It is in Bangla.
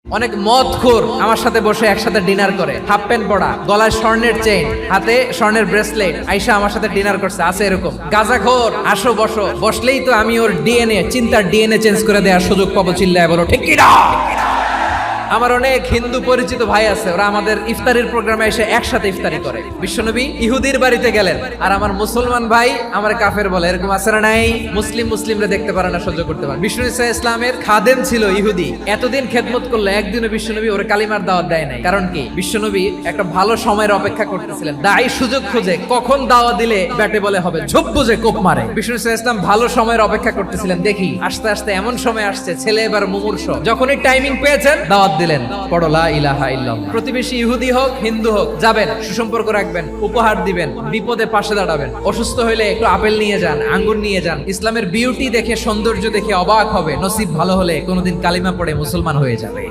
অনেক মদখোর আমার সাথে বসে একসাথে ডিনার করে, হাফ প্যান্ট পরা, গলায় স্বর্ণের চেইন, হাতে স্বর্ণের ব্রেসলেট, আইসা আমার সাথে ডিনার করছে, আছে এরকম। গাঁজাখোর, আসো বসো, বসলেই তো আমি ওর ডিএনএ, চিন্তার ডিএনএ চেঞ্জ করে দেওয়ার সুযোগ পাবো, চিল্লায় বলো ঠিক কি না? আমার অনেক হিন্দু পরিচিত ভাই আছে, ওরা আমাদের ইফতারির প্রোগ্রামে এসে একসাথে ইফতারি করে। বিশ্বনবী ইহুদির বাড়িতে গেলেন, আর আমার মুসলমান ভাই আমার কাফের বলে, এরকম আছে না নাই? মুসলিমরা দেখতে পারে না, সহ্য করতে পারে। বিষ্ণু ইসা ইসলামের খাদেম ছিল ইহুদি, এতদিন খেদমত করলো, একদিনও বিশ্বনবী ওর কালিমার দাওয়াত দেয় নাই। কারণ কি? বিশ্বনবী একটা ভালো সময়ের অপেক্ষা করতেছিলেন, দায়ী সুযোগ খুঁজে কখন দাওয়া দিলে ব্যাটে বলে হবে, ঝোপ বুঝে কোপ মারে। বিষ্ণু ইসা ইসলাম ভালো সময়ের অপেক্ষা করতেছিলেন, দেখি আস্তে আস্তে এমন সময় আসছে, ছেলে এবার মুমূর্ষ, যখনই টাইমিং পেয়েছেন দাওয়াত দিলেন, পড়ো লা ইলাহা ইল্লাল্লাহ। প্রতিবেশী ইহুদি হোক হিন্দু হোক, যাবেন, সুসম্পর্ক রাখবেন, উপহার দিবেন, বিপদে পাশে দাঁড়াবেন, অসুস্থ হইলে একটু আপেল নিয়ে যান, আঙ্গুর নিয়ে যান। ইসলামের বিউটি দেখে, সৌন্দর্য দেখে অবাক হবে, নসিব ভালো হলে কোনোদিন কালিমা পড়ে মুসলমান হয়ে যাবে।